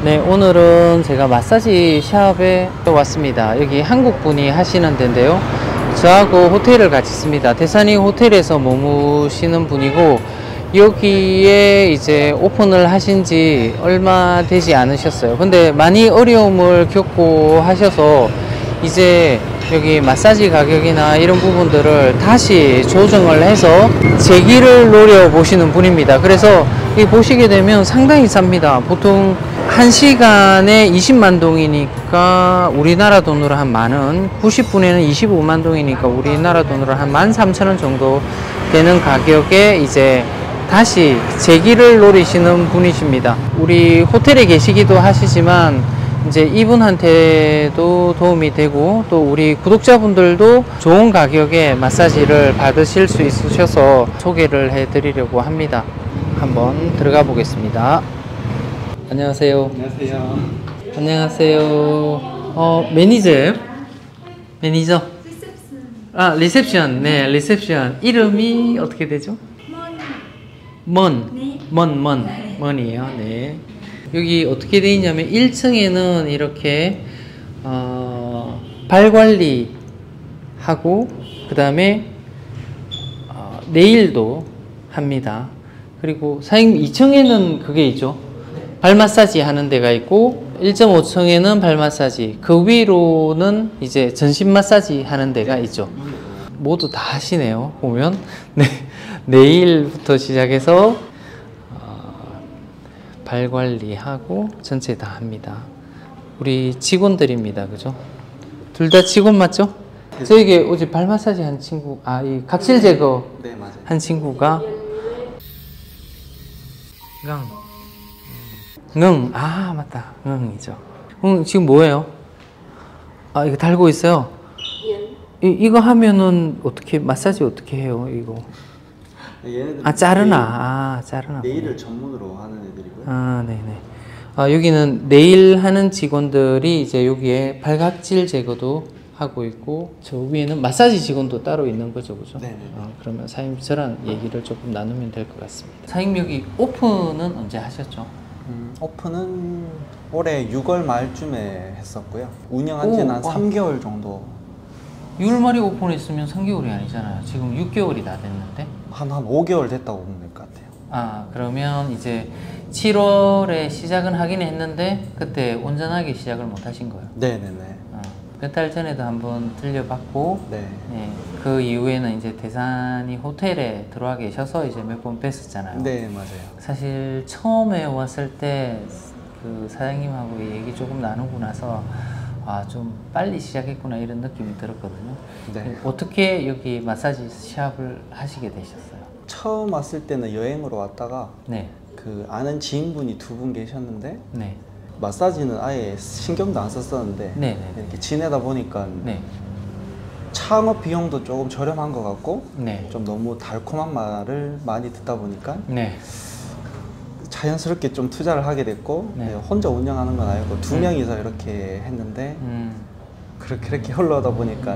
네, 오늘은 제가 마사지 샵에 또 왔습니다. 여기 한국 분이 하시는 데인데요. 저하고 호텔을 같이 씁니다. 대산이 호텔에서 머무시는 분이고, 여기에 이제 오픈을 하신 지 얼마 되지 않으셨어요. 근데 많이 어려움을 겪고 하셔서 이제 여기 마사지 가격이나 이런 부분들을 다시 조정을 해서 재기를 노려보시는 분입니다. 그래서 이 보시게 되면 상당히 쌉니다. 보통 1시간에 20만 동이니까 우리나라 돈으로 한 만원, 90분에는 25만 동이니까 우리나라 돈으로 한 13,000원 정도 되는 가격에 이제 다시 재기를 노리시는 분이십니다. 우리 호텔에 계시기도 하시지만 이제 이분한테도 도움이 되고, 또 우리 구독자분들도 좋은 가격에 마사지를 받으실 수 있으셔서 소개를 해 드리려고 합니다. 한번 들어가 보겠습니다. 안녕하세요. 안녕하세요. 안녕하세요. 매니저예요? 매니저? 아, 리셉션. 네, 리셉션. 이름이 어떻게 되죠? 먼이에요. 네. 여기 어떻게 되어 있냐면 1층에는 이렇게 발 관리 하고, 그 다음에 네일도 합니다. 그리고 사장님 2층에는 그게 있죠. 발 마사지 하는 데가 있고, 1.5층에는 발 마사지, 그 위로는 이제 전신 마사지 하는 데가 있죠. 모두 다 하시네요, 보면. 네, 네일부터 시작해서 발 관리하고 전체 다 합니다. 우리 직원들입니다, 그죠? 둘 다 직원 맞죠? 저에게 어제 발 마사지 한 친구, 이 각질 제거 네, 맞아요. 한 친구가 맞다, 응이죠. 지금 뭐예요? 이거 달고 있어요. 이거 하면은 어떻게 마사지 어떻게 해요, 이거? 자르나. 네일을 전문으로 하는 애들이고요. 네네. 여기는 네일 하는 직원들이 이제 여기에 발각질 제거도 하고 있고, 저 위에는 마사지 직원도 따로 있는 거죠, 그죠? 네네. 그러면 사장님 저랑 얘기를 조금 나누면 될 것 같습니다. 사장님 여기 오픈은 언제 하셨죠? 오픈은 올해 6월 말쯤에 했었고요. 운영한 지는 한 3개월 정도. 6월 말에 오픈했으면 3개월이 아니잖아요. 지금 6개월이 다 됐는데? 한 5개월 됐다고 보면 될 것 같아요. 그러면 이제 7월에 시작은 하긴 했는데 그때 온전하게 시작을 못 하신 거예요? 네네네. 몇 달 전에도 한번 들려봤고, 네. 그 이후에는 이제 대산이 호텔에 들어와 계셔서 이제 몇 번 뵀었잖아요. 네, 맞아요. 사실 처음에 왔을 때 그 사장님하고 얘기 조금 나누고 나서 좀 빨리 시작했구나 이런 느낌이 들었거든요. 네. 어떻게 여기 마사지 샵을 하시게 되셨어요? 처음 왔을 때는 여행으로 왔다가 네. 그 아는 지인분이 2분 계셨는데 네. 마사지는 아예 신경도 안 썼었는데 네네. 이렇게 지내다 보니까 네. 창업 비용도 조금 저렴한 것 같고, 네. 좀 너무 달콤한 말을 많이 듣다 보니까 네. 자연스럽게 좀 투자를 하게 됐고, 네. 혼자 운영하는 건 아니고 2명이서 이렇게 했는데 그렇게 흘러다 보니까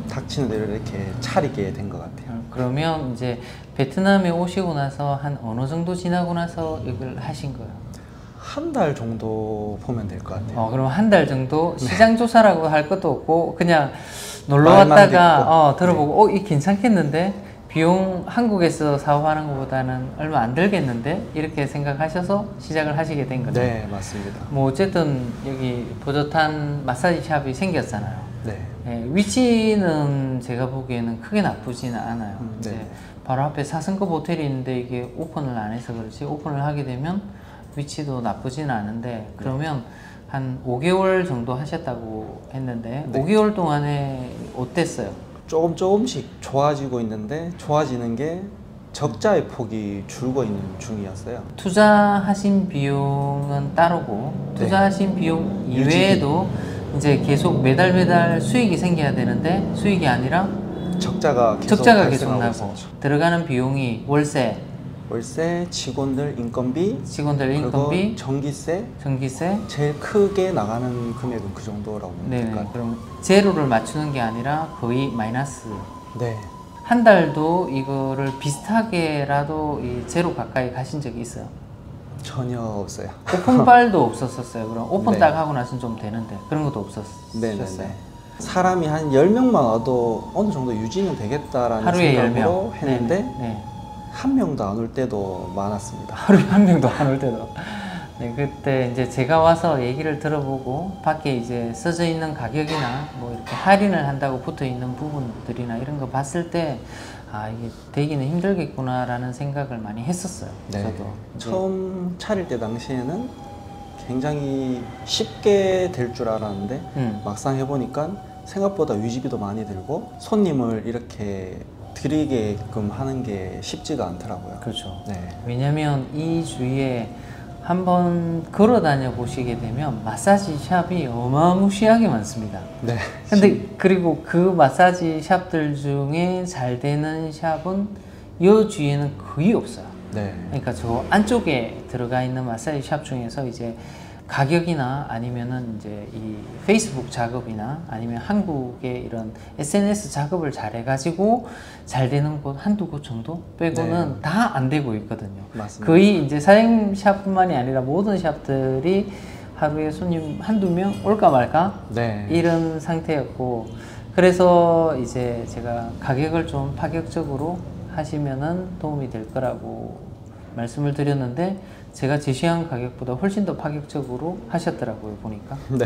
닥치는 대로 이렇게 차리게 된 것 같아요. 그러면 이제 베트남에 오시고 나서 한 어느 정도 지나고 나서 이걸 하신 거예요? 한 달 정도 보면 될 것 같아요. 그럼 한 달 정도 시장 조사라고 할 것도 없고 그냥 놀러 왔다가 들어보고 이 괜찮겠는데, 비용 한국에서 사업하는 것보다는 얼마 안 들겠는데, 이렇게 생각하셔서 시작을 하시게 된 거죠? 네, 맞습니다. 뭐 어쨌든 여기 버젓한 마사지 샵이 생겼잖아요. 네. 위치는 제가 보기에는 크게 나쁘지는 않아요. 네. 이제 바로 앞에 4성급 호텔이 있는데 이게 오픈을 안 해서 그렇지, 오픈을 하게 되면 위치도 나쁘지는 않은데, 그러면 한 5개월 정도 하셨다고 했는데 5개월 동안에 어땠어요? 조금씩 좋아지고 있는데, 좋아지는 게 적자의 폭이 줄고 있는 중이었어요. 투자하신 비용은 따로고, 투자하신 비용 이외에도 이제 계속 매달 수익이 생겨야 되는데 수익이 아니라 적자가 계속 나고 있었죠. 들어가는 비용이 월세, 직원들 인건비, 전기세 제일 크게 나가는 금액은 그 정도라고 보면 될 것 같아요. 그럼 제로를 맞추는 게 아니라 거의 마이너스. 네. 한 달도 이거를 비슷하게라도 이 제로 가까이 가신 적이 있어요? 전혀 없어요. 오픈발도 없었었어요. 그럼 오픈 네. 딱 하고 나서는 좀 되는데 그런 것도 없었어요. 네네네. 사람이 한 10명만 와도 어느 정도 유지는 되겠다라는 하루에 생각으로 10명. 했는데 네. 한 명도 안 올 때도 많았습니다. 하루에 한 명도 안 올 때도. 네, 그때 이제 제가 와서 얘기를 들어보고 밖에 이제 써져 있는 가격이나 뭐 이렇게 할인을 한다고 붙어 있는 부분들이나 이런 거 봤을 때 아, 이게 되기는 힘들겠구나라는 생각을 많이 했었어요. 네. 저도. 처음 차릴 때 당시에는 굉장히 쉽게 될 줄 알았는데 막상 해보니까 생각보다 유지비도 많이 들고 손님을 이렇게 드리게끔 하는 게 쉽지가 않더라고요. 그렇죠. 네. 왜냐면 이 주위에 한번 걸어 다녀 보시게 되면 마사지 샵이 어마무시하게 많습니다. 네. 근데 그리고 그 마사지 샵들 중에 잘 되는 샵은 이 주위에는 거의 없어요. 네. 그러니까 저 안쪽에 들어가 있는 마사지 샵 중에서 이제 가격이나 아니면은 이제 이 페이스북 작업이나 아니면 한국의 이런 SNS 작업을 잘 해가지고 잘 되는 곳 한두 곳 정도 빼고는 네. 다 안 되고 있거든요. 맞습니다. 거의 이제 사장님 샵뿐만이 아니라 모든 샵들이 하루에 손님 한두 명 올까 말까 네. 이런 상태였고, 그래서 이제 제가 가격을 좀 파격적으로 하시면은 도움이 될 거라고 말씀을 드렸는데 제가 제시한 가격보다 훨씬 더 파격적으로 하셨더라고요, 보니까. 네.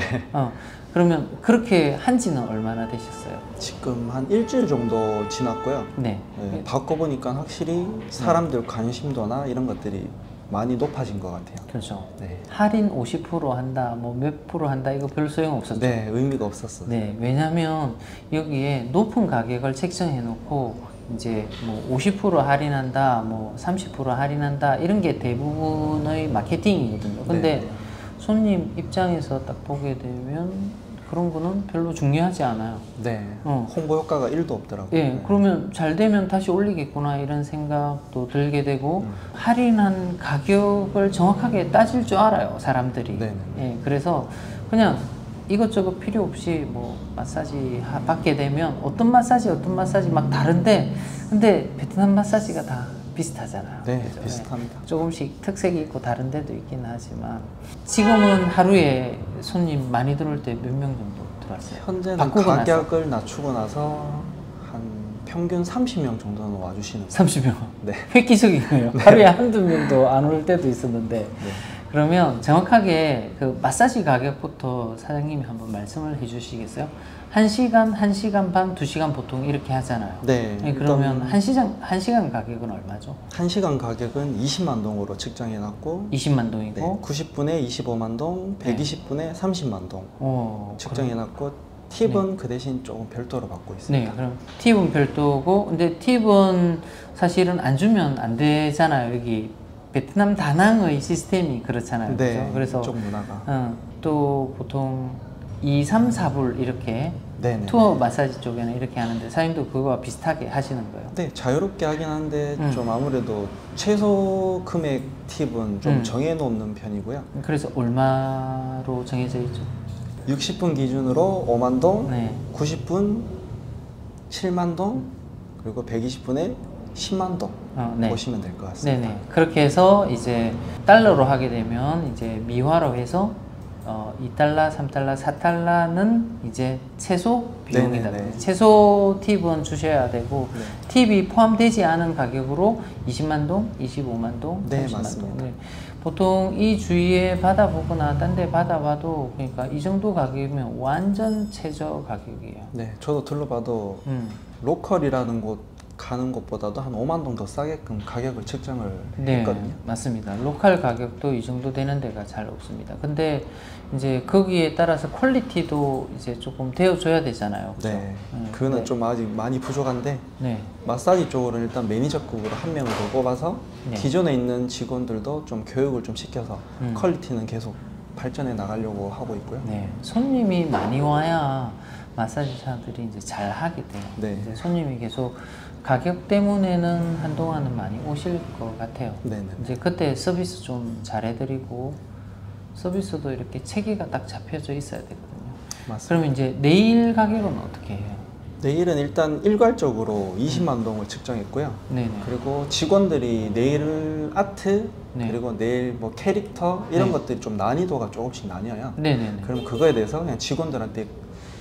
그러면 그렇게 한 지는 얼마나 되셨어요? 지금 한 일주일 정도 지났고요. 네. 네, 바꿔보니까 확실히 사람들 관심도나 이런 것들이 많이 높아진 것 같아요. 그렇죠. 네. 할인 50% 한다, 뭐 몇 프로 한다, 이거 별 소용 없었죠. 네, 의미가 없었어요. 네, 왜냐면 여기에 높은 가격을 책정해 놓고 이제 뭐 50% 할인한다, 뭐 30% 할인한다 이런 게 대부분의 마케팅이거든요. 근데 네. 손님 입장에서 딱 보게 되면 그런 거는 별로 중요하지 않아요. 네. 홍보 효과가 1도 없더라고요. 예, 네. 그러면 잘 되면 다시 올리겠구나 이런 생각도 들게 되고 할인한 가격을 정확하게 따질 줄 알아요, 사람들이. 네네. 예, 그래서 그냥 이것저것 필요 없이 뭐 마사지 받게 되면 어떤 마사지 막 다른데 근데 베트남 마사지가 다 비슷하잖아요. 네, 그죠? 비슷합니다. 예, 조금씩 특색이 있고 다른 데도 있긴 하지만 지금은 하루에 손님 많이 들어올 때 몇 명 정도 들어왔어요? 현재는 바꾸고 가격을 낮추고 나서 한 평균 30명 정도는 와주시는 거예요. 30명. 네. 획기적이네요. 하루에 한두 명도 안 올 때도 있었는데. 네. 그러면 정확하게 그 마사지 가격부터 사장님이 한번 말씀을 해 주시겠어요? 1시간, 1시간 반, 2시간 보통 이렇게 하잖아요. 네. 네, 그러면 1시간 가격은 얼마죠? 1시간 가격은 20만 동으로 측정해놨고 20만 동이고. 네, 90분에 25만 동, 120분에 30만 동 측정해놨고 팁은 그 대신 조금 별도로 받고 있습니다. 네, 그럼 팁은 별도고, 근데 팁은 사실은 안 주면 안 되잖아요. 여기 베트남 다낭의 시스템이 그렇잖아요. 네, 그렇죠? 그래서 이쪽 문화가. 또 보통 2, 3, 4불 이렇게 네네. 투어 마사지 쪽에는 이렇게 하는데 사장님도 그거와 비슷하게 하시는 거예요? 네, 자유롭게 하긴 한데 좀 아무래도 최소 금액 팁은 좀 정해놓는 편이고요. 그래서 얼마로 정해져 있죠? 60분 기준으로 5만 동, 네. 90분 7만 동, 그리고 120분에 10만 동 네. 보시면 될 것 같습니다. 네네. 그렇게 해서 이제 달러로 하게 되면 이제 미화로 해서 2달러, 3달러, 4달러는 이제 최소 비용이다. 네네네. 최소 팁은 주셔야 되고 네. 팁이 포함되지 않은 가격으로 20만 동, 25만 동, 30만 네, 동. 맞습니다. 네. 보통 이 주위에 받아보거나 딴 데 받아봐도 그러니까 이 정도 가격이면 완전 최저 가격이에요. 네, 저도 둘러봐도 음. 로컬이라는 곳 가는 것보다도 한 5만 동 더 싸게끔 가격을 측정을 네, 했거든요. 맞습니다. 로컬 가격도 이 정도 되는 데가 잘 없습니다. 근데 이제 거기에 따라서 퀄리티도 이제 조금 되어줘야 되잖아요. 그죠? 네, 그거는 네. 좀 아직 많이 부족한데 네. 마사지 쪽으로는 일단 매니저급으로 한 명을 더 뽑아서 네. 기존에 있는 직원들도 좀 교육을 좀 시켜서 퀄리티는 계속 발전해 나가려고 하고 있고요. 네. 손님이 많이 와야 마사지사들이 이제 잘 하게 돼요. 네. 이제 손님이 계속 가격 때문에는 한동안은 많이 오실 것 같아요. 네네. 이제 그때 서비스 좀 잘해드리고 서비스도 이렇게 체계가 딱 잡혀져 있어야 되거든요. 맞습니다. 그러면 이제 내일 가격은 어떻게 해요? 내일은 일단 일괄적으로 20만 동을 측정했고요. 네네. 그리고 직원들이 네일 아트 네. 그리고 네일 뭐 캐릭터 이런 네. 것들이 좀 난이도가 조금씩 나뉘어요. 네네네. 그럼 그거에 대해서 그냥 직원들한테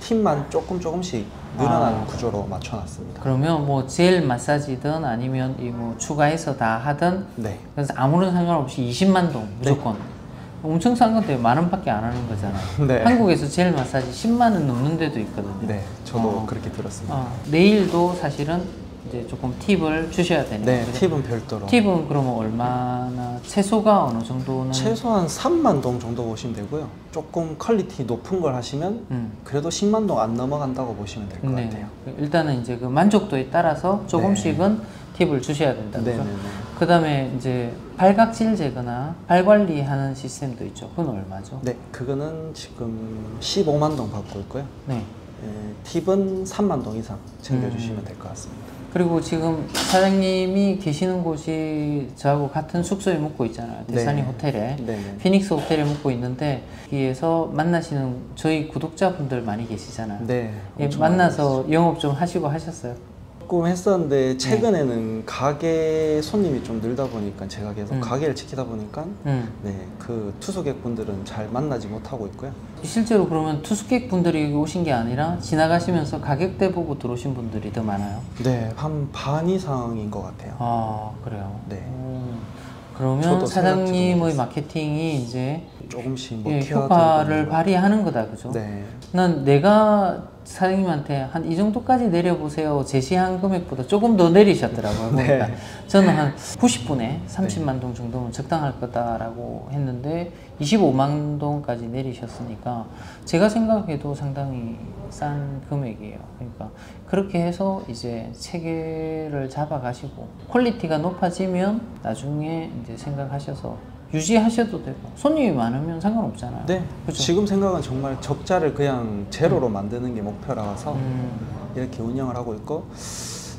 팀만 조금씩 늘어나는 아. 구조로 맞춰놨습니다. 그러면 뭐 젤 마사지든 아니면 이 뭐 추가해서 다 하든 네. 그래서 아무런 상관없이 20만 동 무조건. 엄청 싼 건데 10,000원밖에 안 하는 거잖아요. 네. 한국에서 젤 마사지 10만 원 넘는 데도 있거든요. 네, 저도 그렇게 들었습니다. 네일도 사실은 이제 조금 팁을 주셔야 되네요. 네, 그죠? 팁은 별도로. 팁은 그러면 얼마나 최소가 어느 정도는? 최소한 3만 동 정도 보시면 되고요. 조금 퀄리티 높은 걸 하시면 그래도 10만 동 안 넘어간다고 보시면 될 것 네. 같아요. 일단은 이제 그 만족도에 따라서 조금씩은 팁을 주셔야 된다. 그죠? 네네네. 그 다음에 이제 발각질 제거나 발 관리하는 시스템도 있죠. 그건 얼마죠? 네, 그거는 지금 15만 동 받고 있고요. 네. 팁은 3만 동 이상 챙겨주시면 될 것 같습니다. 그리고 지금 사장님이 계시는 곳이 저하고 같은 숙소에 묵고 있잖아요. 대산이 네. 호텔에. 네네. 피닉스 호텔에 묵고 있는데 여기에서 만나시는 저희 구독자분들 많이 계시잖아요. 네. 예, 엄청 만나서 영업 좀 하시고 하셨어요? 조금 했었는데 최근에는 가게 손님이 좀 늘다 보니까 제가 계속 가게를 지키다 보니까 네, 그 투숙객 분들은 잘 만나지 못하고 있고요. 실제로 그러면 투숙객 분들이 여기 오신 게 아니라 지나가시면서 가격대 보고 들어오신 분들이 더 많아요? 네, 한 반 이상인 것 같아요. 아, 그래요? 네. 그러면 저도 사장님의 생각지도 마케팅이 이제 조금씩 뭐 예, 튀어들어가는 효과를 거. 발휘하는 거다, 그죠? 네. 난 내가 사장님한테 한 이 정도까지 내려보세요 제시한 금액보다 조금 더 내리셨더라고요. 네. 보니까 저는 한 90분에 30만 동 정도면 적당할 거다라고 했는데 25만 동까지 내리셨으니까 제가 생각해도 상당히 싼 금액이에요. 그러니까 그렇게 해서 이제 체계를 잡아가시고 퀄리티가 높아지면 나중에 이제 생각하셔서 유지하셔도 되고 손님이 많으면 상관없잖아요. 네. 그죠? 지금 생각은 정말 적자를 그냥 제로로 만드는 게 목표라서 이렇게 운영을 하고 있고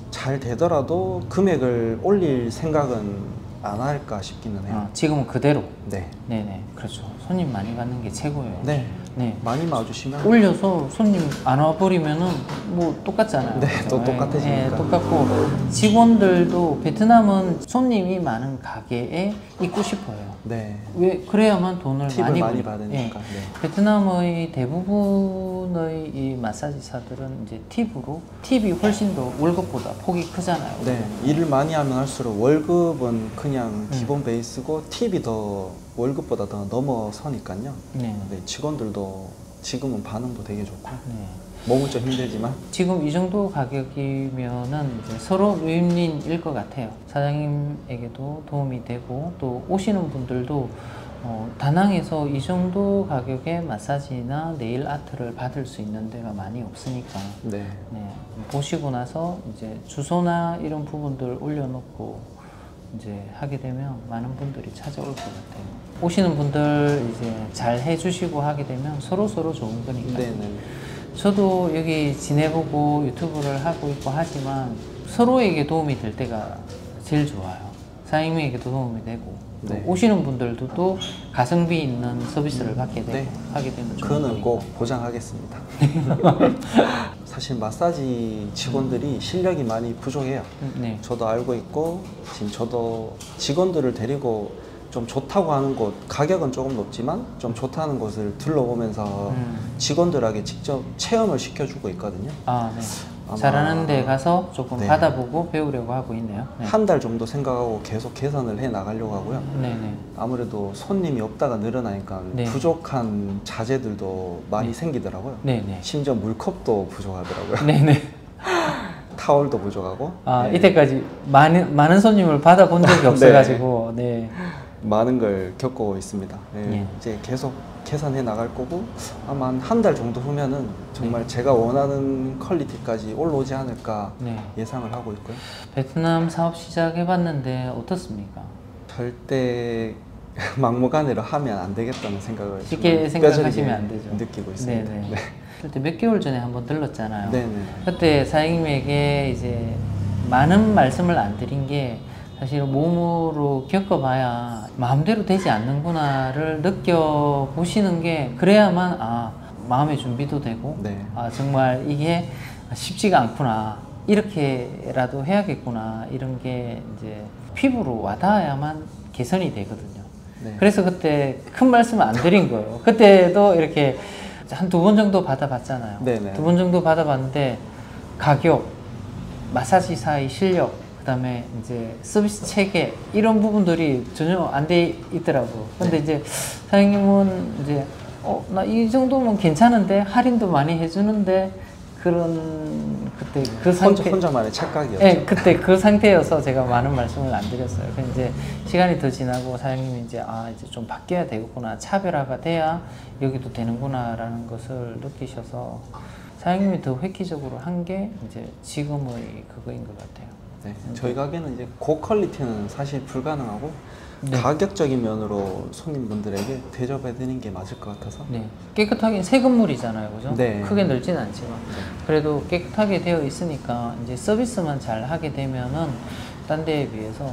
잘 되더라도 금액을 올릴 생각은 안 할까 싶기는 해요. 지금은 그대로. 네. 네네, 그렇죠. 손님 많이 받는 게 최고예요. 네. 네. 많이 와주시면 올려서 손님 안 와버리면은 뭐 똑같잖아요. 네, 그죠? 또 똑같아지니까. 예, 똑같고 직원들도 베트남은 손님이 많은 가게에 있고 싶어요. 네. 왜 그래야만 돈을 팁을 많이 많이 벌- 받으니까. 예. 네. 베트남의 대부분의 이 마사지사들은 이제 팁이 훨씬 더 월급보다 폭이 크잖아요. 네. 일을 많이 하면 할수록 월급은 그냥 기본 베이스고 팁이 더 월급보다 더 넘어서니까요. 네. 네, 직원들도 지금은 반응도 되게 좋고 네. 몸은 좀 힘들지만 지금 이 정도 가격이면은 이제 서로 윈윈일 것 같아요. 사장님에게도 도움이 되고 또 오시는 분들도 다낭에서 이 정도 가격에 마사지나 네일 아트를 받을 수 있는 데가 많이 없으니까 네. 네, 보시고 나서 이제 주소나 이런 부분들 올려놓고 이제 하게 되면 많은 분들이 찾아올 것 같아요. 오시는 분들 이제 잘 해주시고 하게 되면 서로 좋은 거니까. 네네. 저도 여기 지내보고 유튜브를 하고 있고 하지만 서로에게 도움이 될 때가 제일 좋아요. 사장님에게도 도움이 되고 또 네. 오시는 분들도 또 가성비 있는 서비스를 받게 되고 네. 하게 되면 좋은 그거는 거니까. 꼭 보장하겠습니다. 사실 마사지 직원들이 실력이 많이 부족해요. 네. 저도 알고 있고 지금 저도 직원들을 데리고 좀 좋다고 하는 곳, 가격은 조금 높지만 좀 좋다는 곳을 둘러보면서 직원들에게 직접 체험을 시켜주고 있거든요. 아, 네. 아마- 잘하는 데 가서 조금 네. 받아보고 배우려고 하고 있네요. 네. 한 달 정도 생각하고 계속 개선을 해 나가려고 하고요. 네네. 아무래도 손님이 없다가 늘어나니까 네. 부족한 자재들도 많이 네. 생기더라고요. 네네. 심지어 물컵도 부족하더라고요. 네네. 타월도 부족하고. 아, 네. 이때까지 많은 손님을 받아본 적이 없어가지고, 네. 많은 걸 겪고 있습니다. 네. 네. 이제 계속 개선해 나갈 거고 아마 한 달 정도 후면은 정말 제가 원하는 퀄리티까지 올라오지 않을까 네. 예상을 하고 있고요. 베트남 사업 시작해봤는데 어떻습니까? 절대 막무가내로 하면 안 되겠다는 생각을 쉽게 정말 생각하시면 뼈저리게 안 되죠. 느끼고 있습니다. 네네. 네. 그때 몇 개월 전에 한번 들렀잖아요. 네네. 그때 사장님에게 이제 많은 말씀을 안 드린 게 사실 몸으로 겪어봐야 마음대로 되지 않는구나를 느껴보시는 게 그래야만 마음의 준비도 되고 네. 정말 이게 쉽지가 않구나. 이렇게라도 해야겠구나. 이런 게 이제 피부로 와닿아야만 개선이 되거든요. 네. 그래서 그때 큰 말씀을 안 드린 거예요. 그때도 이렇게 한 2번 정도 받아봤잖아요. 네네. 2번 정도 받아봤는데 가격, 마사지사의 실력, 그다음에 이제 서비스 체계 이런 부분들이 전혀 안 돼 있더라고. 근데 네. 이제 사장님은 이제 나 이 정도면 괜찮은데 할인도 많이 해주는데 그런 그때 그 상태 혼자만의 착각이었죠. 네, 그때 그 상태여서 제가 많은 말씀을 안 드렸어요. 근데 이제 시간이 더 지나고 사장님이 이제 이제 좀 바뀌어야 되겠구나, 차별화가 돼야 여기도 되는구나라는 것을 느끼셔서 사장님이 더 획기적으로 한 게 이제 지금의 그거인 것 같아요. 네, 저희 가게는 이제 고퀄리티는 사실 불가능하고 네. 가격적인 면으로 손님분들에게 대접해드리는 게 맞을 것 같아서. 네, 깨끗하긴 새 건물이잖아요, 그죠? 네. 크게 넓진 않지만 그래도 깨끗하게 되어 있으니까 이제 서비스만 잘 하게 되면은 딴 데에 비해서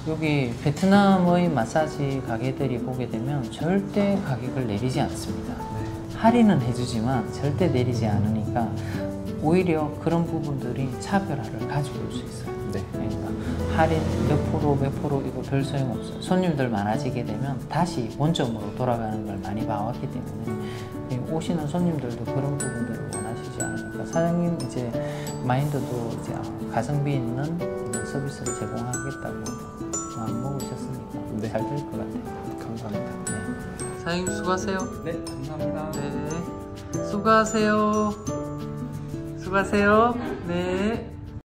여기 베트남의 마사지 가게들이 보게 되면 절대 가격을 내리지 않습니다. 네. 할인은 해주지만 절대 내리지 않으니까 오히려 그런 부분들이 차별화를 가지고 올 수 있어요. 네. 그러니까 할인 몇 프로 이거 별 소용없어요. 손님들 많아지게 되면 다시 원점으로 돌아가는 걸 많이 봐왔기 때문에 오시는 손님들도 그런 부분들을 원하시지 않으니까 사장님 이제 마인드도 이제 가성비 있는 서비스를 제공하겠다고 마음 먹으셨으니까 네. 잘 될 것 같아요. 감사합니다. 네. 사장님 수고하세요. 네, 감사합니다. 네. 수고하세요. 수고하세요. 네.